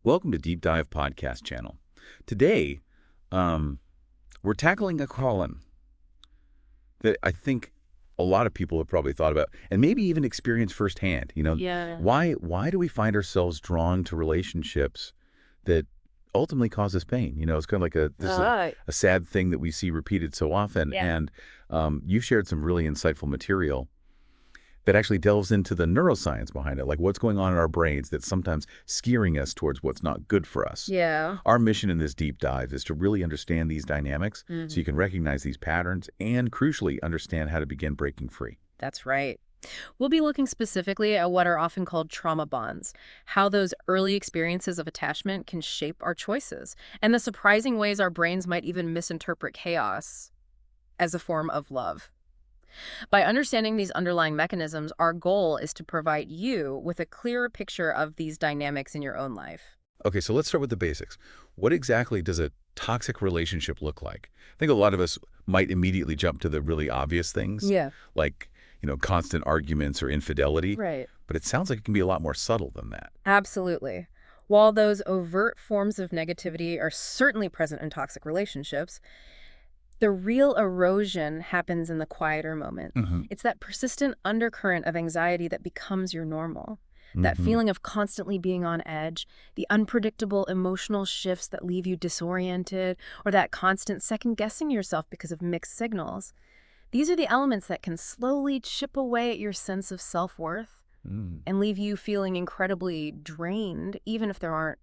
Welcome to Deep Dive Podcast Channel. Today, we're tackling a column that I think a lot of people have probably thought about and maybe even experienced firsthand. Yeah. Why do we find ourselves drawn to relationships that ultimately cause us pain? It's kind of like this is a sad thing that we see repeated so often. Yeah. And you've shared some really insightful material that actually delves into the neuroscience behind it, like what's going on in our brains that's sometimes steering us towards what's not good for us. Yeah. Our mission in this deep dive is to really understand these dynamics so you can recognize these patterns and, crucially, understand how to begin breaking free. That's right. We'll be looking specifically at what are often called trauma bonds, how those early experiences of attachment can shape our choices, and the surprising ways our brains might even misinterpret chaos as a form of love. By understanding these underlying mechanisms, our goal is to provide you with a clearer picture of these dynamics in your own life. Okay, so let's start with the basics. What exactly does a toxic relationship look like? I think a lot of us might immediately jump to the really obvious things, Yeah. like, constant arguments or infidelity. Right. But it sounds like it can be a lot more subtle than that. Absolutely. While those overt forms of negativity are certainly present in toxic relationships, the real erosion happens in the quieter moment. It's that persistent undercurrent of anxiety that becomes your normal. That feeling of constantly being on edge, the unpredictable emotional shifts that leave you disoriented, or that constant second-guessing yourself because of mixed signals. These are the elements that can slowly chip away at your sense of self-worth and leave you feeling incredibly drained, even if there aren't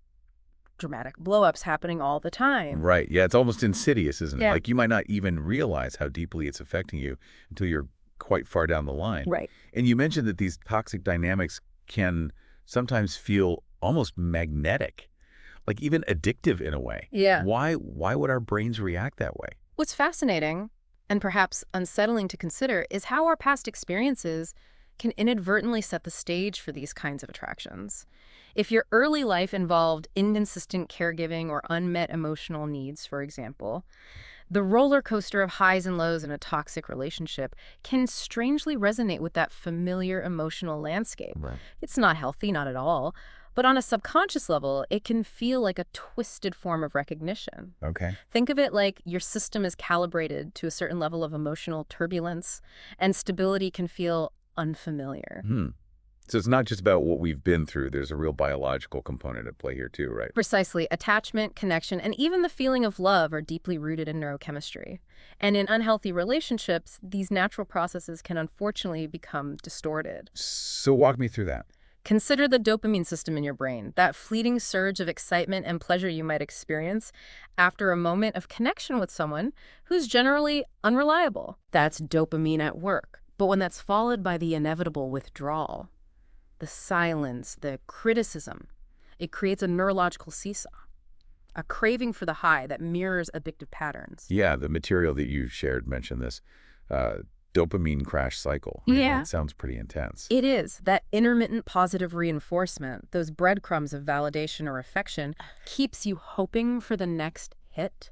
dramatic blow-ups happening all the time. Right. Yeah, it's almost insidious, isn't it? Yeah. Like you might not even realize how deeply it's affecting you until you're quite far down the line. Right. And you mentioned that these toxic dynamics can sometimes feel almost magnetic, like even addictive in a way. Yeah. Why would our brains react that way? What's fascinating, and perhaps unsettling to consider, is how our past experiences can inadvertently set the stage for these kinds of attractions. If your early life involved inconsistent caregiving or unmet emotional needs, for example, the roller coaster of highs and lows in a toxic relationship can strangely resonate with that familiar emotional landscape. Right. It's not healthy, not at all, but on a subconscious level, it can feel like a twisted form of recognition. Okay. Think of it like your system is calibrated to a certain level of emotional turbulence, and stability can feel unfamiliar. So it's not just about what we've been through. There's a real biological component at play here too, right? Precisely. Attachment, connection, and even the feeling of love are deeply rooted in neurochemistry. And in unhealthy relationships, these natural processes can unfortunately become distorted. So walk me through that. Consider the dopamine system in your brain, that fleeting surge of excitement and pleasure you might experience after a moment of connection with someone who's generally unreliable. That's dopamine at work. But when that's followed by the inevitable withdrawal, the silence, the criticism, it creates a neurological seesaw, a craving for the high that mirrors addictive patterns. Yeah, the material that you shared mentioned this dopamine crash cycle. I mean, Yeah. that sounds pretty intense. It is. That intermittent positive reinforcement, those breadcrumbs of validation or affection, keeps you hoping for the next hit,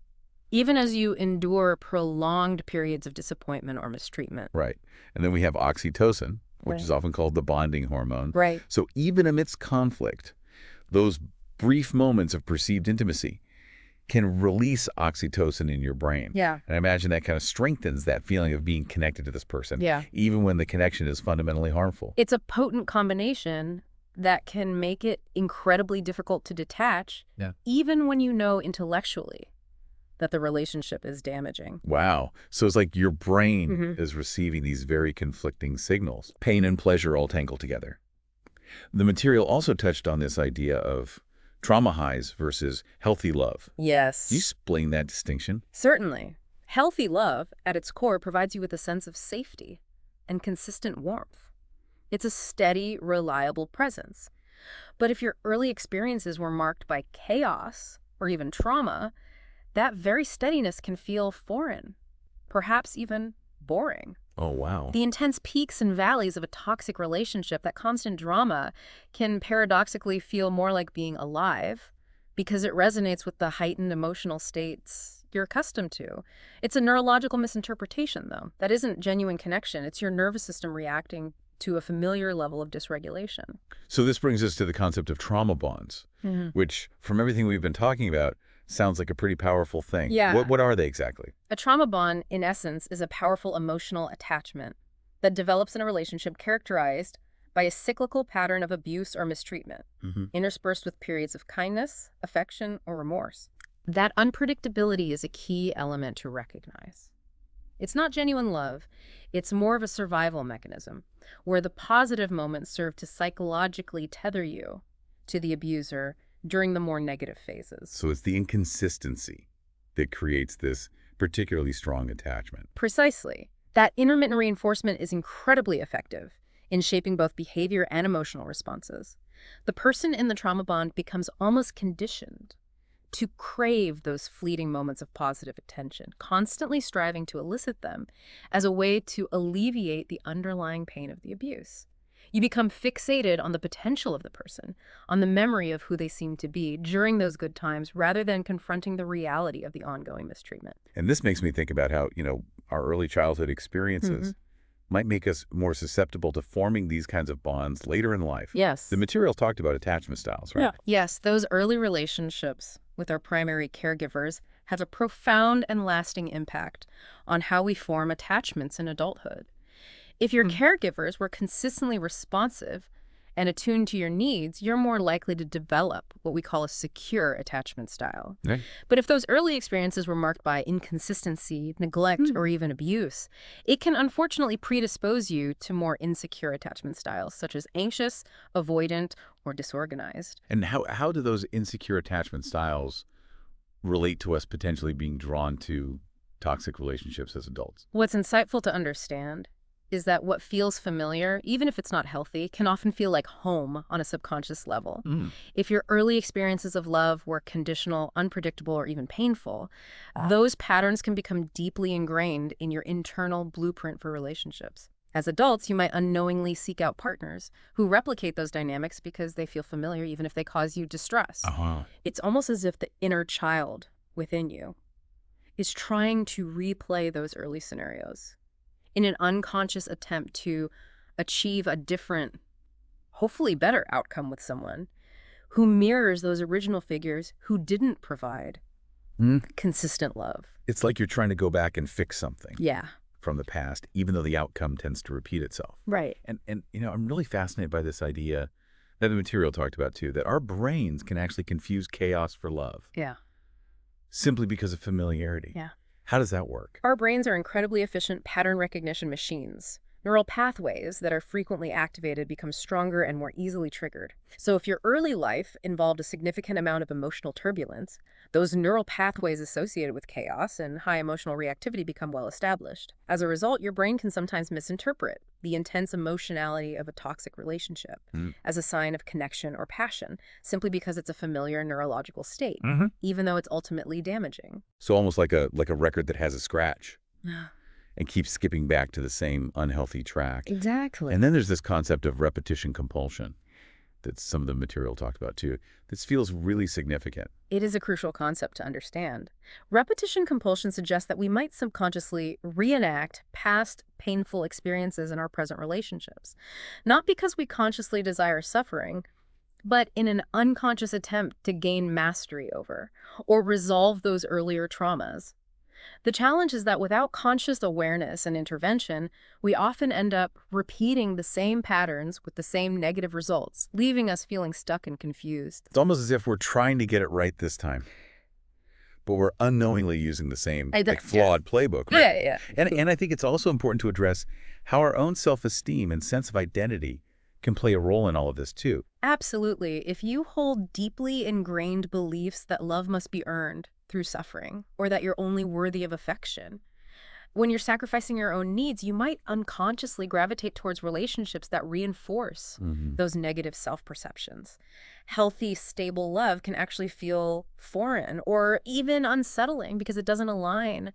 even as you endure prolonged periods of disappointment or mistreatment. Right. And then we have oxytocin, which Right. is often called the bonding hormone. Right. So even amidst conflict, those brief moments of perceived intimacy can release oxytocin in your brain. Yeah. And I imagine that kind of strengthens that feeling of being connected to this person, Yeah. even when the connection is fundamentally harmful. It's a potent combination that can make it incredibly difficult to detach, even when you know intellectually that the relationship is damaging. Wow. So it's like your brain Mhm. is receiving these very conflicting signals. Pain and pleasure all tangled together. The material also touched on this idea of trauma highs versus healthy love. Yes. Can you explain that distinction? Certainly. Healthy love, at its core, provides you with a sense of safety and consistent warmth. It's a steady, reliable presence. But if your early experiences were marked by chaos or even trauma, that very steadiness can feel foreign, perhaps even boring. Oh, wow. The intense peaks and valleys of a toxic relationship, that constant drama, can paradoxically feel more like being alive because it resonates with the heightened emotional states you're accustomed to. It's a neurological misinterpretation, though. That isn't genuine connection. It's your nervous system reacting to a familiar level of dysregulation. So this brings us to the concept of trauma bonds, which, from everything we've been talking about, sounds like a pretty powerful thing. Yeah. What are they exactly? A trauma bond, in essence, is a powerful emotional attachment that develops in a relationship characterized by a cyclical pattern of abuse or mistreatment, interspersed with periods of kindness, affection, or remorse. That unpredictability is a key element to recognize. It's not genuine love. It's more of a survival mechanism, where the positive moments serve to psychologically tether you to the abuser during the more negative phases. So it's the inconsistency that creates this particularly strong attachment. Precisely. That intermittent reinforcement is incredibly effective in shaping both behavior and emotional responses. The person in the trauma bond becomes almost conditioned to crave those fleeting moments of positive attention, constantly striving to elicit them as a way to alleviate the underlying pain of the abuse. You become fixated on the potential of the person, on the memory of who they seem to be during those good times, rather than confronting the reality of the ongoing mistreatment. And this makes me think about how, our early childhood experiences might make us more susceptible to forming these kinds of bonds later in life. Yes. The material talked about attachment styles, right? Yeah. Yes, those early relationships with our primary caregivers have a profound and lasting impact on how we form attachments in adulthood. If your caregivers were consistently responsive and attuned to your needs, you're more likely to develop what we call a secure attachment style. Right. But if those early experiences were marked by inconsistency, neglect, or even abuse, it can unfortunately predispose you to more insecure attachment styles, such as anxious, avoidant, or disorganized. And how do those insecure attachment styles relate to us potentially being drawn to toxic relationships as adults? What's insightful to understand is that what feels familiar, even if it's not healthy, can often feel like home on a subconscious level. If your early experiences of love were conditional, unpredictable, or even painful, those patterns can become deeply ingrained in your internal blueprint for relationships. As adults, you might unknowingly seek out partners who replicate those dynamics because they feel familiar, even if they cause you distress. It's almost as if the inner child within you is trying to replay those early scenarios in an unconscious attempt to achieve a different, hopefully better outcome with someone who mirrors those original figures who didn't provide consistent love. It's like you're trying to go back and fix something from the past, even though the outcome tends to repeat itself. Right. And I'm really fascinated by this idea that the material talked about too, that our brains can actually confuse chaos for love. Yeah. Simply because of familiarity. Yeah. How does that work? Our brains are incredibly efficient pattern recognition machines. Neural pathways that are frequently activated become stronger and more easily triggered. So if your early life involved a significant amount of emotional turbulence, those neural pathways associated with chaos and high emotional reactivity become well established. As a result, your brain can sometimes misinterpret the intense emotionality of a toxic relationship as a sign of connection or passion, simply because it's a familiar neurological state, even though it's ultimately damaging. So almost like a record that has a scratch. And keeps skipping back to the same unhealthy track. Exactly. And then there's this concept of repetition compulsion that some of the material talked about too. This feels really significant. It is a crucial concept to understand. Repetition compulsion suggests that we might subconsciously reenact past painful experiences in our present relationships, not because we consciously desire suffering, but in an unconscious attempt to gain mastery over or resolve those earlier traumas. The challenge is that without conscious awareness and intervention, we often end up repeating the same patterns with the same negative results, leaving us feeling stuck and confused. It's almost as if we're trying to get it right this time, but we're unknowingly using the same flawed playbook. Right? Yeah. And I think it's also important to address how our own self-esteem and sense of identity can play a role in all of this too. Absolutely. If you hold deeply ingrained beliefs that love must be earned through suffering, or that you're only worthy of affection, when you're sacrificing your own needs, you might unconsciously gravitate towards relationships that reinforce those negative self-perceptions. Healthy, stable love can actually feel foreign or even unsettling because it doesn't align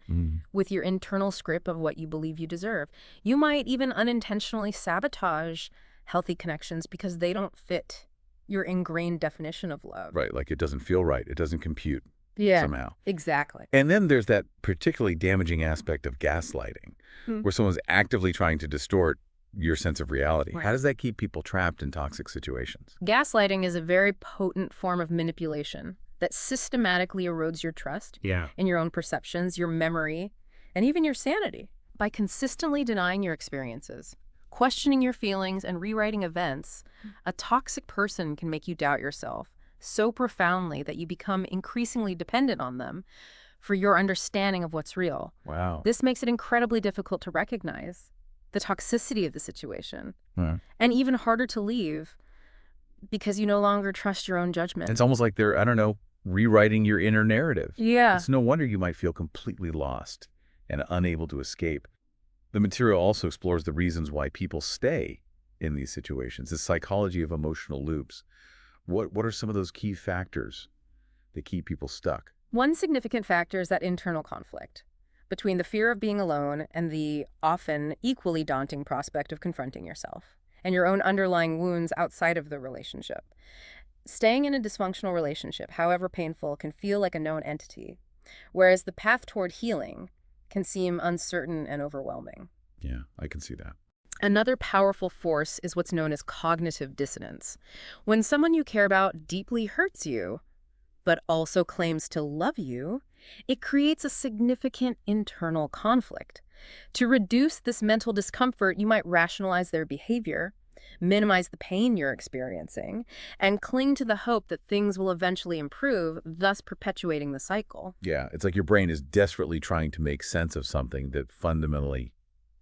with your internal script of what you believe you deserve. You might even unintentionally sabotage healthy connections because they don't fit your ingrained definition of love. Right, like it doesn't feel right. It doesn't compute somehow. Exactly. And then there's that particularly damaging aspect of gaslighting, where someone's actively trying to distort your sense of reality. Right. How does that keep people trapped in toxic situations? Gaslighting is a very potent form of manipulation that systematically erodes your trust Yeah. in your own perceptions, your memory, and even your sanity. By consistently denying your experiences, questioning your feelings, and rewriting events, a toxic person can make you doubt yourself so profoundly that you become increasingly dependent on them for your understanding of what's real. Wow. This makes it incredibly difficult to recognize the toxicity of the situation, Yeah. and even harder to leave because you no longer trust your own judgment. It's almost like they're, I don't know, rewriting your inner narrative. Yeah. It's no wonder you might feel completely lost and unable to escape. The material also explores the reasons why people stay in these situations, the psychology of emotional loops. What are some of those key factors that keep people stuck? One significant factor is that internal conflict between the fear of being alone and the often equally daunting prospect of confronting yourself and your own underlying wounds outside of the relationship. Staying in a dysfunctional relationship, however painful, can feel like a known entity, whereas the path toward healing can seem uncertain and overwhelming. Yeah, I can see that. Another powerful force is what's known as cognitive dissonance. When someone you care about deeply hurts you, but also claims to love you, it creates a significant internal conflict. To reduce this mental discomfort, you might rationalize their behavior, minimize the pain you're experiencing, and cling to the hope that things will eventually improve, thus perpetuating the cycle. Yeah, it's like your brain is desperately trying to make sense of something that fundamentally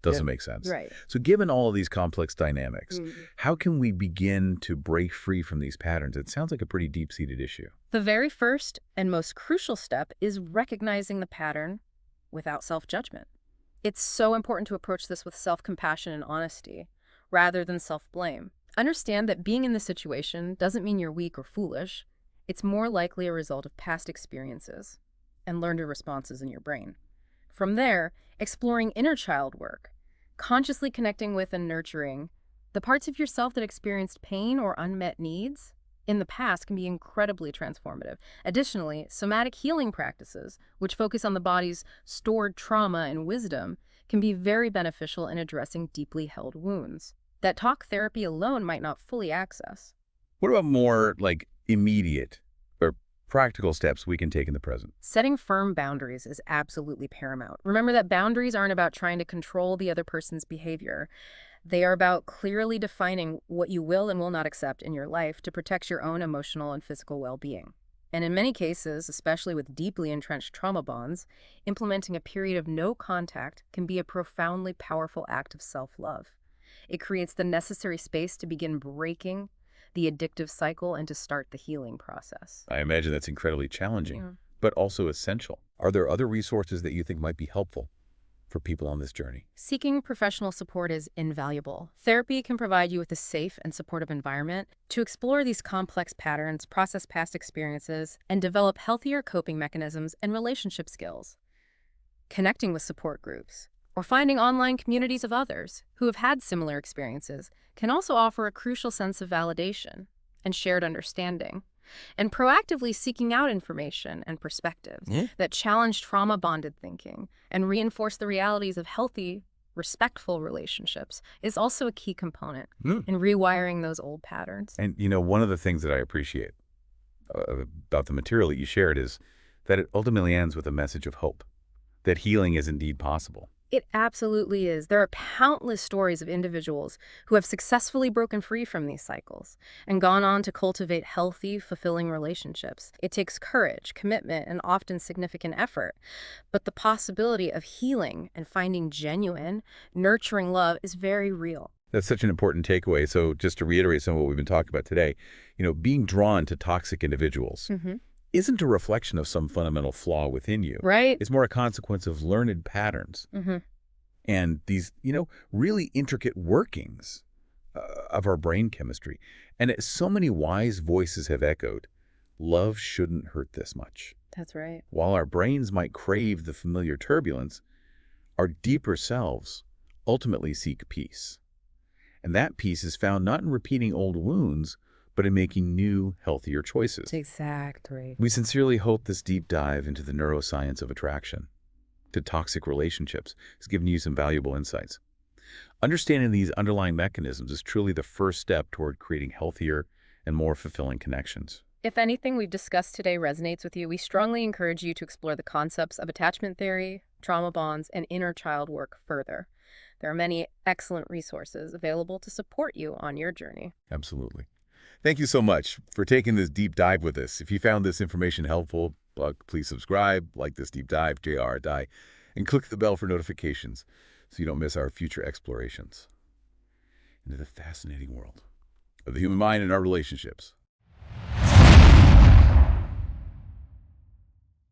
doesn't make sense. Right. So given all of these complex dynamics, how can we begin to break free from these patterns? It sounds like a pretty deep-seated issue. The very first and most crucial step is recognizing the pattern without self-judgment. It's so important to approach this with self-compassion and honesty, rather than self-blame. Understand that being in this situation doesn't mean you're weak or foolish. It's more likely a result of past experiences and learned responses in your brain. From there, exploring inner child work, consciously connecting with and nurturing the parts of yourself that experienced pain or unmet needs in the past can be incredibly transformative. Additionally, somatic healing practices, which focus on the body's stored trauma and wisdom, can be very beneficial in addressing deeply held wounds that talk therapy alone might not fully access. What about more like immediate or practical steps we can take in the present? Setting firm boundaries is absolutely paramount. Remember that boundaries aren't about trying to control the other person's behavior. They are about clearly defining what you will and will not accept in your life to protect your own emotional and physical well-being. And in many cases, especially with deeply entrenched trauma bonds, implementing a period of no contact can be a profoundly powerful act of self-love. It creates the necessary space to begin breaking the addictive cycle and to start the healing process. I imagine that's incredibly challenging, Yeah. but also essential. Are there other resources that you think might be helpful for people on this journey? Seeking professional support is invaluable. Therapy can provide you with a safe and supportive environment to explore these complex patterns, process past experiences, and develop healthier coping mechanisms and relationship skills. Connecting with support groups or finding online communities of others who have had similar experiences can also offer a crucial sense of validation and shared understanding. And proactively seeking out information and perspectives that challenge trauma-bonded thinking and reinforce the realities of healthy, respectful relationships is also a key component in rewiring those old patterns. And, you know, one of the things that I appreciate about the material that you shared is that it ultimately ends with a message of hope, that healing is indeed possible. It absolutely is. There are countless stories of individuals who have successfully broken free from these cycles and gone on to cultivate healthy, fulfilling relationships. It takes courage, commitment, and often significant effort. But the possibility of healing and finding genuine, nurturing love is very real. That's such an important takeaway. So just to reiterate some of what we've been talking about today, you know, being drawn to toxic individuals isn't a reflection of some fundamental flaw within you. Right? It's more a consequence of learned patterns and these, you know, really intricate workings of our brain chemistry. And as so many wise voices have echoed, love shouldn't hurt this much. That's right. While our brains might crave the familiar turbulence, our deeper selves ultimately seek peace. And that peace is found not in repeating old wounds, but in making new, healthier choices. Exactly. We sincerely hope this deep dive into the neuroscience of attraction to toxic relationships has given you some valuable insights. Understanding these underlying mechanisms is truly the first step toward creating healthier and more fulfilling connections. If anything we've discussed today resonates with you, we strongly encourage you to explore the concepts of attachment theory, trauma bonds, and inner child work further. There are many excellent resources available to support you on your journey. Absolutely. Thank you so much for taking this deep dive with us. If you found this information helpful, please subscribe, like this deep dive, JR Die, and click the bell for notifications so you don't miss our future explorations into the fascinating world of the human mind and our relationships.